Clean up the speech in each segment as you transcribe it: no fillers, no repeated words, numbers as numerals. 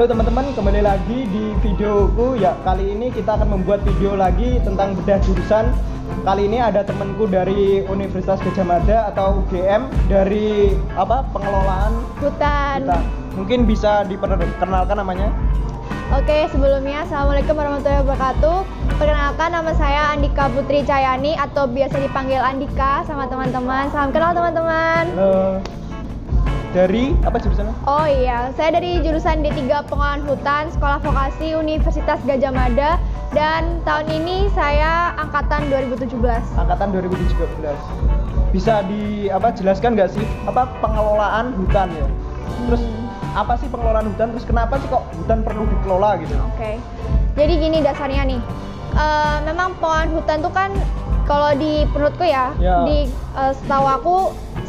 Halo teman-teman, kembali lagi di videoku ya. Kali ini kita akan membuat video lagi tentang bedah jurusan. Kali ini ada temanku dari Universitas Gadjah Mada atau UGM dari pengelolaan hutan. Mungkin bisa diperkenalkan namanya. Oke, sebelumnya Assalamualaikum warahmatullahi wabarakatuh. Perkenalkan, nama saya Andika Putri Cahyani atau biasa dipanggil Andika sama teman-teman. Salam kenal teman-teman. Halo. Dari apa jurusannya? Oh iya, saya dari jurusan D3 Pengelolaan Hutan, Sekolah Vokasi Universitas Gadjah Mada, dan tahun ini saya angkatan 2017. Angkatan 2017. Bisa jelaskan nggak sih pengelolaan hutan ya? Terus apa sih pengelolaan hutan? Terus kenapa sih kok hutan perlu dikelola gitu? Oke. Jadi gini dasarnya nih. Memang pengelolaan hutan tuh kan kalau di menurutku ya. Setahu aku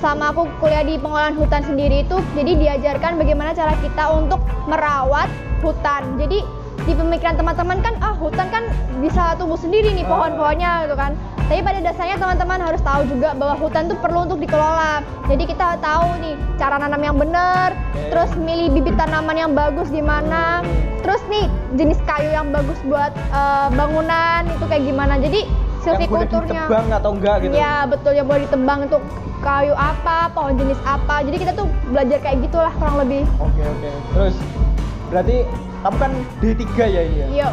selama aku kuliah di pengelolaan hutan sendiri itu, jadi diajarkan bagaimana cara kita untuk merawat hutan. Jadi di pemikiran teman-teman kan, hutan kan bisa tumbuh sendiri nih pohon-pohonnya gitu kan. Tapi pada dasarnya teman-teman harus tahu juga bahwa hutan itu perlu untuk dikelola. Jadi kita tahu nih cara nanam yang benar, terus milih bibit tanaman yang bagus di mana, terus nih jenis kayu yang bagus buat bangunan itu kayak gimana. Jadi silvikulturnya. Yang boleh ditebang atau enggak gitu? Iya betul, yang boleh ditebang untuk kayu apa, pohon jenis apa. Jadi kita tuh belajar kayak gitulah kurang lebih. Oke. Terus berarti kamu kan D3 ya ini ya?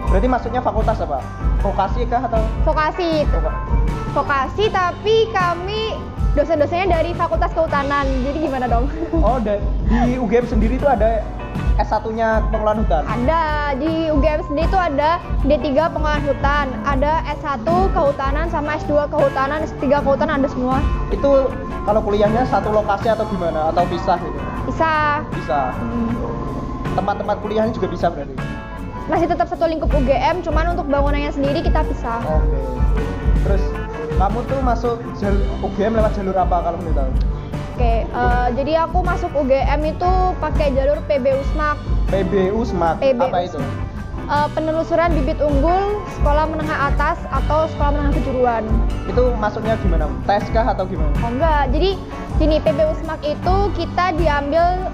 Berarti maksudnya fakultas apa? Vokasi kah atau? Vokasi. Vokasi, tapi kami dosen-dosennya dari Fakultas Kehutanan. Jadi gimana dong? Oh, di UGM sendiri tuh ada S1-nya pengelolaan hutan? Ada, di UGM sendiri tuh ada D3 Pengelolaan Hutan, ada S1 Kehutanan sama S2 Kehutanan, S3 Kehutanan, ada semua. Itu kalau kuliahnya satu lokasi atau gimana? Atau pisah gitu? Bisa. Tempat-tempat kuliahnya juga bisa berarti? Masih tetap satu lingkup UGM, cuman untuk bangunannya sendiri kita pisah. Oke. Terus kamu tuh masuk UGM lewat jalur apa kalau boleh tahu? Oke, jadi aku masuk UGM itu pakai jalur PB-USMAK. PB-USMAK, apa itu? Penelusuran bibit unggul sekolah menengah atas atau sekolah menengah kejuruan. Itu masuknya gimana? Tes kah atau gimana? Oh enggak, jadi gini, PB-USMAK itu kita diambil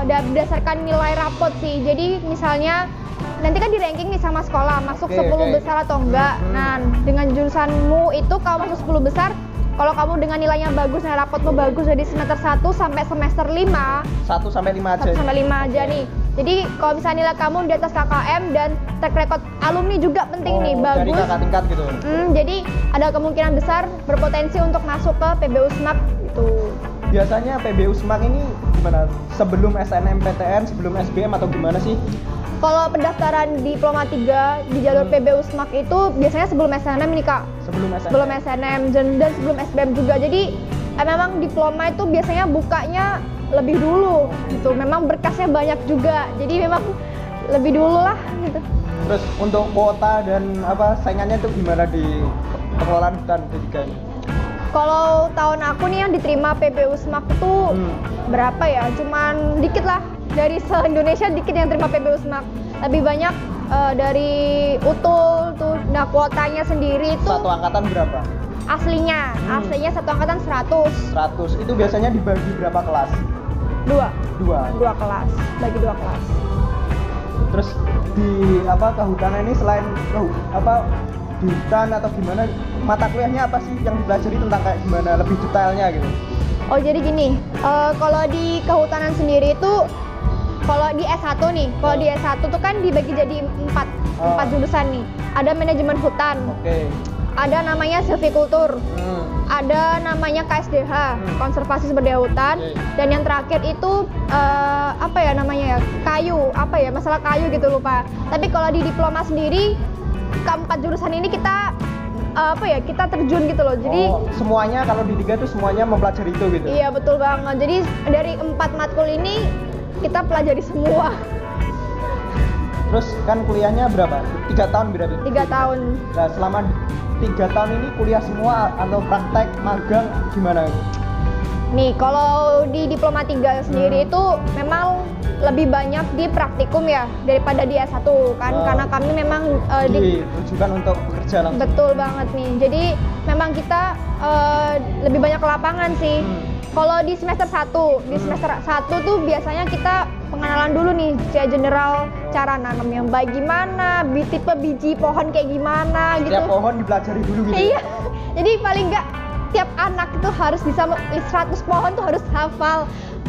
berdasarkan nilai rapot sih. Jadi misalnya nanti kan di ranking nih sama sekolah masuk 10 besar atau enggak. Nah, dengan jurusanmu itu kalau masuk 10 besar, kalau kamu dengan nilainya bagus, nilai rapotmu bagus dari semester 1 sampai semester 5. 1 sampai 5 aja? 1 sampai 5 aja nih. Jadi kalau misalnya nilai kamu di atas KKM dan track record alumni juga penting nih, bagus. Dari kakak tingkat gitu? Jadi ada kemungkinan besar berpotensi untuk masuk ke PB-USMAK gitu. Biasanya PB-USMAK ini gimana? Sebelum SNMPTN, sebelum SBM atau gimana sih? Kalau pendaftaran diploma 3 di jalur PB-USMAK itu biasanya sebelum SNM nih Kak. Sebelum SNM dan sebelum SBM juga. Jadi memang diploma itu biasanya bukanya lebih dulu gitu. Memang berkasnya banyak juga. Jadi memang lebih dulu lah gitu. Terus untuk kuota dan saingannya itu gimana di pengelolaan hutan D3 ini? Kalau tahun aku nih yang diterima PB-USMAK itu berapa ya? Cuman dikit lah. Dari se-Indonesia dikit yang terima PB-USMAK. Lebih banyak dari UTUL tuh. Nah, kuotanya sendiri itu satu angkatan berapa? Aslinya satu angkatan 100. 100. Itu biasanya dibagi berapa kelas? 2 kelas. Bagi 2 kelas. Terus di kehutanan ini selain di hutan atau gimana, mata kuliahnya apa sih yang dipelajari tentang kayak gimana lebih detailnya gitu? Oh, jadi gini, kalau di kehutanan sendiri itu, kalau di S1 nih, kalau di S1 tuh kan dibagi jadi 4 jurusan nih. Ada manajemen hutan, ada namanya silvikultur, ada namanya KSDH, konservasi sumber daya hutan, dan yang terakhir itu kayu, masalah kayu gitu lupa. Tapi kalau di diploma sendiri, keempat jurusan ini kita kita terjun gitu loh. Jadi semuanya kalau di 3 tuh semuanya mempelajari itu gitu. Iya betul banget. Jadi dari 4 matkul ini kita pelajari semua. Terus kan kuliahnya berapa? 3 tahun berarti? 3 tahun. Nah, selama 3 tahun ini kuliah semua atau praktek, magang gimana? Nih, kalau di diploma 3 sendiri itu memang lebih banyak di praktikum ya daripada di S1 kan, karena kami memang ditujukan untuk bekerja langsung. Betul banget nih. Jadi memang kita lebih banyak ke lapangan sih. Kalau di semester 1, di semester 1 tuh biasanya kita pengenalan dulu nih, kayak general cara nanam yang baik gimana, tipe biji pohon kayak gimana gitu. Tiap pohon dipelajari dulu gitu. Iya. Jadi paling nggak tiap anak itu harus bisa 100 pohon tuh harus hafal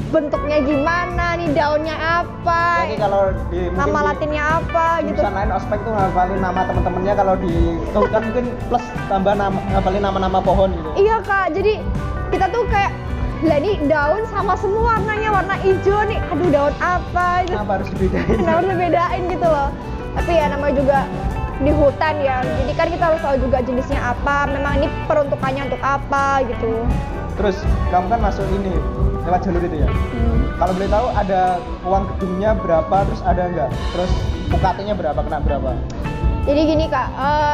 bentuknya gimana, nih daunnya apa, jadi kalau di nama latinnya apa gitu. Jurusan lain ospek tuh ngafalin nama teman-temannya, kalau di kehutan mungkin plus tambah ngafalin nama-nama pohon gitu. Iya Kak, jadi kita tuh kayak lah ini daun sama semua warnanya, warna hijau nih, aduh daun apa gitu. Kenapa harus dibedain? Kenapa harus dibedain gitu loh. Tapi ya namanya juga di hutan ya, jadi kan kita harus tahu juga jenisnya apa, memang ini peruntukannya untuk apa gitu. Terus kamu kan masuk ini lewat jalur itu ya. Kalau boleh tahu ada uang gedungnya berapa, terus ada enggak? Terus UKT-nya berapa, kena berapa? Jadi gini Kak,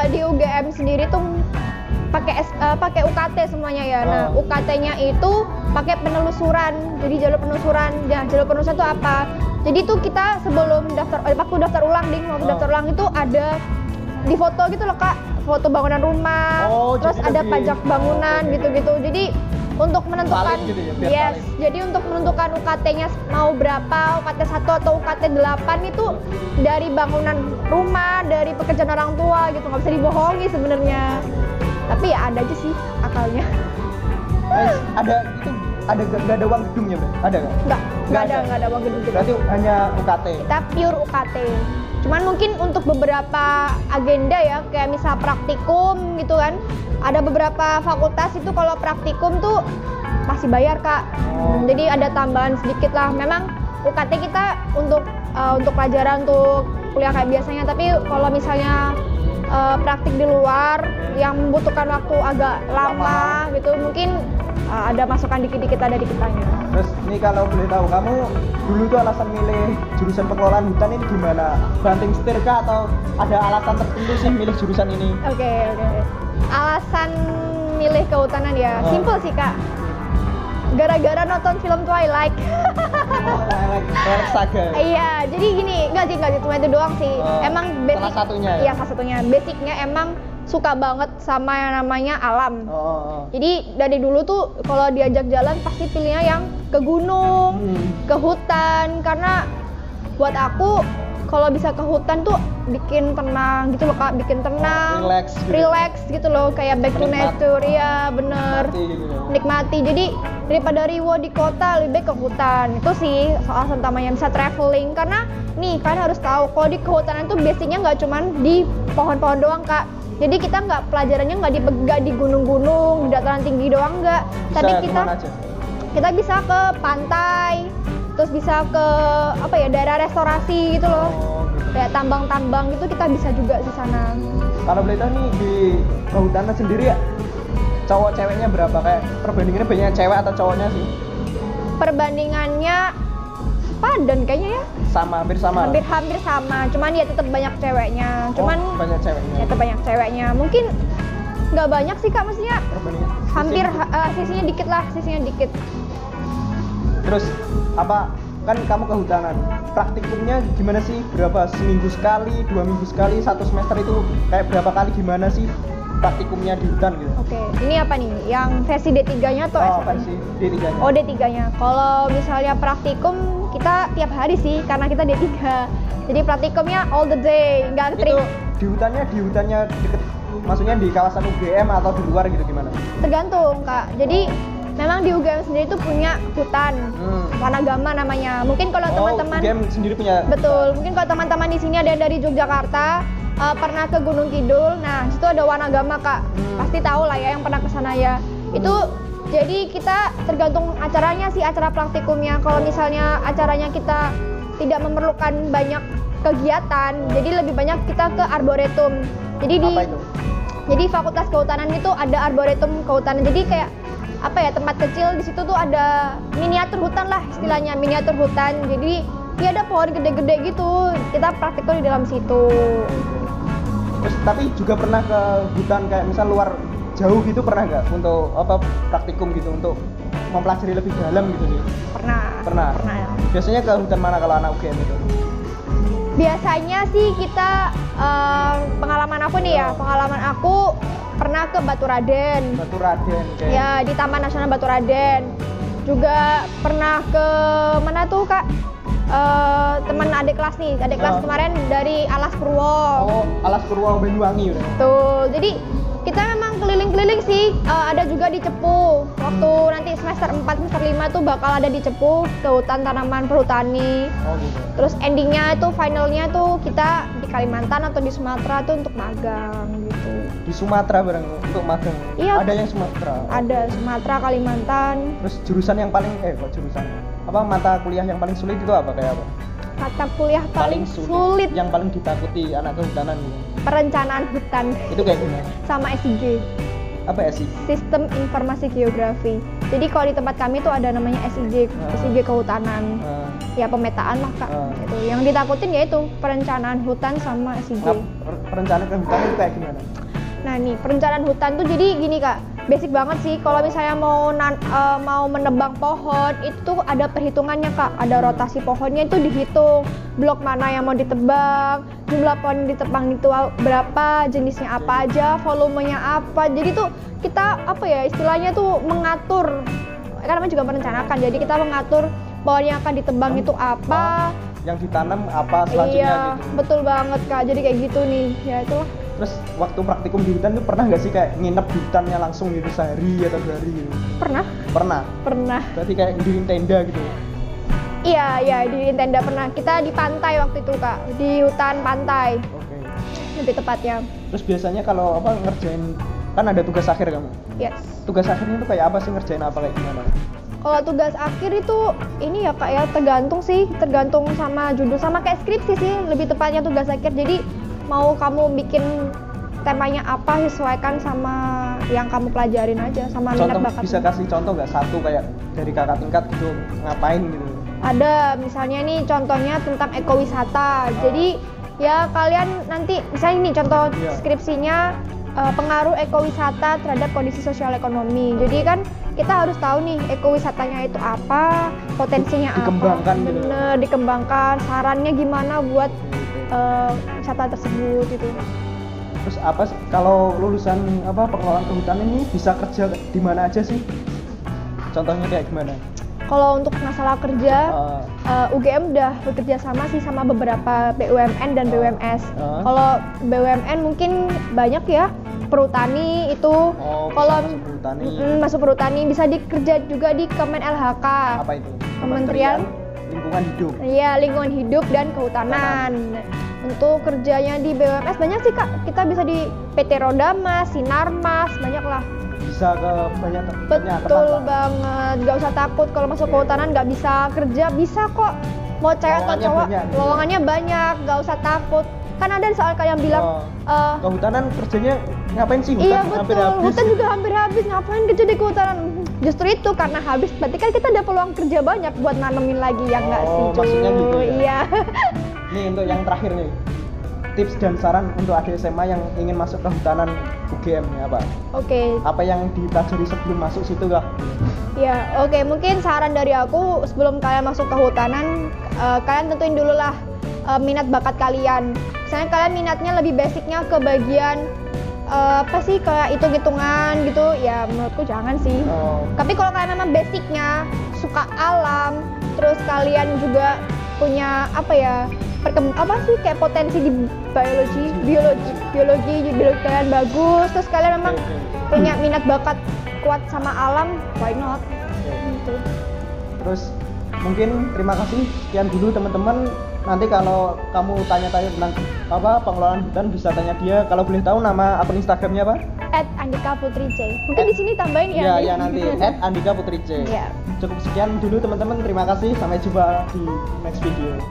di UGM sendiri tuh pakai UKT semuanya ya. Nah, UKT-nya itu pakai penelusuran. Jadi jalur penelusuran. Nah, jalur penelusuran itu apa? Jadi tuh kita sebelum waktu daftar ulang daftar ulang itu ada di foto gitu loh Kak, foto bangunan rumah, terus ada pajak bangunan gitu-gitu. Jadi untuk menentukan gitu ya, jadi untuk menentukan UKT-nya mau berapa, UKT 1 atau UKT 8 itu dari bangunan rumah, dari pekerjaan orang tua gitu, nggak bisa dibohongi sebenarnya. Tapi ya ada aja sih akalnya. Nggak ada uang gedungnya, Bro? Ada nggak? Nggak ada uang gedung gitu. Berarti hanya UKT? Kita pure UKT. Cuman mungkin untuk beberapa agenda ya, kayak misal praktikum gitu kan, ada beberapa fakultas itu kalau praktikum tuh masih bayar Kak. Jadi ada tambahan sedikit lah. Memang UKT kita untuk pelajaran, untuk kuliah kayak biasanya, tapi kalau misalnya praktik di luar yang membutuhkan waktu agak lama gitu, mungkin ada masukan dikit-dikit ada di kitanya. Terus ini kalau boleh tahu, kamu dulu tuh alasan milih jurusan pengelolaan hutan ini gimana? Banting setir kah atau ada alasan tertentu sih milih jurusan ini? Oke. Alasan milih kehutanan ya, simple sih Kak. Gara-gara nonton film Twilight. Twilight Saga. Iya, jadi gini, enggak sih cuma itu doang sih. Emang basic, salah satunya ya? Iya, salah satunya. Basicnya emang suka banget sama yang namanya alam. Jadi dari dulu tuh kalau diajak jalan pasti pilihnya yang ke gunung, ke hutan, karena buat aku kalau bisa ke hutan tuh bikin tenang gitu loh Kak, bikin tenang, relax gitu loh, kayak back to nature, ya bener, nikmati. Jadi daripada riwo di kota, lebih baik ke hutan. Itu sih soal utamanya, bisa traveling, karena nih kalian harus tahu kalau di kehutanan tuh basicnya nggak cuman di pohon-pohon doang Kak. Jadi kita pelajarannya nggak di gunung-gunung, di dataran tinggi doang nggak, tapi kita bisa ke pantai, terus bisa ke daerah restorasi gitu loh, kayak tambang-tambang gitu kita bisa juga di sana. Kalau boleh tahu nih di kehutanan sendiri ya, cowok ceweknya berapa, kayak perbandingannya banyak cewek atau cowoknya sih? Perbandingannya padan kayaknya ya. Hampir sama. Hampir sama, cuman ya tetap banyak ceweknya. Banyak ceweknya. Ya tetap banyak ceweknya. Mungkin nggak banyak sih Kak, maksudnya hampir sisinya dikit. Terus kan kamu kehutanan, praktikumnya gimana sih? Berapa, seminggu sekali, 2 minggu sekali, 1 semester itu kayak berapa kali, gimana sih praktikumnya di hutan gitu? Oke, ini apa nih? Yang versi D3-nya atau S1? Versi D3-nya. Oh, D3-nya. Kalau misalnya praktikum kita tiap hari sih, karena kita D3. Jadi praktikumnya all the day, nggak Itu di hutannya deket, maksudnya di kawasan UGM atau di luar gitu gimana? Tergantung Kak. Jadi memang di UGM sendiri itu punya hutan, Wanagama namanya. Mungkin kalau teman-teman UGM sendiri punya. Betul. Mungkin kalau teman-teman di sini ada yang dari Yogyakarta, pernah ke Gunung Kidul. Nah, situ ada Wanagama Kak. Pasti tahu lah ya yang pernah ke sana ya. Itu jadi kita tergantung acaranya sih, acara praktikumnya. Kalau misalnya acaranya kita tidak memerlukan banyak kegiatan, jadi lebih banyak kita ke arboretum. Jadi fakultas kehutanan itu ada arboretum kehutanan. Jadi kayak tempat kecil di situ tuh ada miniatur hutan lah istilahnya, miniatur hutan. Jadi ya ada pohon gede-gede gitu, kita praktikum di dalam situ. Terus tapi juga pernah ke hutan kayak misal luar jauh gitu, pernah nggak untuk praktikum gitu untuk mempelajari lebih dalam gitu nih? Pernah. Biasanya ke hutan mana kalau anak UGM itu? Biasanya sih kita pengalaman aku pernah ke Baturaden. Okay. Ya, di Taman Nasional Baturaden. Juga pernah ke mana tuh Kak? teman adik kelas nih, adik kelas kemarin dari Alas Purwo. Oh, Alas Purwo Banyuwangi udah. Tuh, jadi kita memang keliling-keliling sih. Ada juga di Cepu. Waktu nanti semester 4, semester 5 tuh bakal ada di Cepu ke hutan tanaman perhutani. Oh gitu. Terus endingnya itu finalnya tuh kita di Kalimantan atau di Sumatera tuh untuk magang gitu. Di Sumatera bareng untuk magang. Iya. Ada yang Sumatera. Ada Sumatera, Kalimantan. Terus jurusan yang paling kok jurusan? Apa mata kuliah yang paling sulit itu apa kayak apa? Mata kuliah paling sulit yang paling ditakuti anak kehutanan gitu. perencanaan hutan Itu kayak gimana? sama SIG. Apa sih? Sistem Informasi Geografi. Jadi kalau di tempat kami tuh ada namanya SIG, SIG kehutanan. Ya pemetaan lah Kak. Itu. Yang ditakutin yaitu perencanaan hutan sama SIG. Nah, perencanaan kehutanan itu kayak gimana? Nah nih, perencanaan hutan tuh jadi gini Kak, basic banget sih. Kalau misalnya mau menebang pohon, itu ada perhitungannya Kak. Ada rotasi pohonnya itu dihitung, blok mana yang mau ditebang, jumlah pohon yang ditebang itu berapa, jenisnya apa aja, volumenya apa. Jadi tuh kita istilahnya tuh mengatur, karena juga merencanakan. Jadi kita mengatur pohon yang akan ditebang itu apa, yang ditanam apa selanjutnya iya, gitu. Betul banget Kak. Jadi kayak gitu nih. Ya itulah. Terus waktu praktikum di hutan tuh pernah nggak sih kayak nginep di hutannya langsung gitu sehari atau 2 hari gitu? Pernah? Pernah. Berarti kayak diriin tenda gitu? Iya, di tenda pernah. Kita di pantai waktu itu Kak, di hutan pantai. Oke. Lebih tepatnya. Terus biasanya kalau ngerjain, kan ada tugas akhir kamu? Yes. Tugas akhirnya tuh kayak apa sih, ngerjain apa kayak gimana? Kalau tugas akhir itu ini ya Kak ya, tergantung sama judul, sama kayak skripsi sih, lebih tepatnya tugas akhir. Jadi mau kamu bikin temanya apa, sesuaikan sama yang kamu pelajarin aja, sama minat bakat. Bisa kasih contoh nggak satu kayak dari kakak tingkat gitu ngapain gitu? Ada, misalnya nih contohnya tentang ekowisata. Jadi ya kalian nanti misalnya ini contoh skripsinya pengaruh ekowisata terhadap kondisi sosial ekonomi. Jadi kan kita harus tahu nih ekowisatanya itu apa, potensinya dikembangkan apa, bener dikembangkan, sarannya gimana buat wisata tersebut gitu. Terus apa kalau lulusan pengelolaan kehutanan ini bisa kerja di mana aja sih? Contohnya kayak gimana? Kalau untuk masalah kerja, UGM udah bekerja sama sih sama beberapa BUMN dan BUMS. Kalau BUMN mungkin banyak ya, perhutani itu. Kalau masuk perhutani bisa dikerja juga di Kemen LHK. Apa itu? Kementerian Lingkungan Hidup. Iya, Lingkungan Hidup dan Kehutanan. Untuk kerjanya di BUMS banyak sih Kak. Kita bisa di PT Rodamas, Sinarmas, banyak lah. Bisa ke banyak tempat. Betul banget, nggak usah takut kalau masuk kehutanan nggak bisa kerja, bisa kok. Mau cewek atau cowok, lowongannya banyak, nggak usah takut. Kan ada soal kayak yang bilang kehutanan kerjanya ngapain sih? Iya betul, hutan juga hampir habis, ngapain kerja di kehutanan? Justru itu karena habis, berarti kan kita ada peluang kerja banyak buat nanemin lagi, ya nggak sih? Maksudnya gitu ya? Iya. Nih untuk yang terakhir nih, tips dan saran untuk adik SMA yang ingin masuk kehutanan UGM nih apa? Oke. Apa yang dipelajari sebelum masuk situ kah? Ya, oke. Mungkin saran dari aku sebelum kalian masuk kehutanan, kalian tentuin dulu lah minat bakat kalian. Misalnya kalian minatnya lebih basicnya ke bagian apa sih kayak hitung-hitungan gitu, ya menurutku jangan sih. Tapi kalau kalian memang basicnya suka alam, terus kalian juga punya kayak potensi di biologi kalian bagus, terus kalian memang punya minat bakat kuat sama alam, why not? Gitu. Terus mungkin terima kasih, sekian dulu teman-teman. Nanti kalau kamu tanya-tanya tentang pengelolaan hutan bisa tanya dia. Kalau boleh tahu nama akun Instagramnya apa? @andika_putri_c. Mungkin di sini tambahin ya. Iya nanti @andika_putri_c. Yeah. Cukup sekian dulu teman-teman. Terima kasih. Sampai jumpa di next video.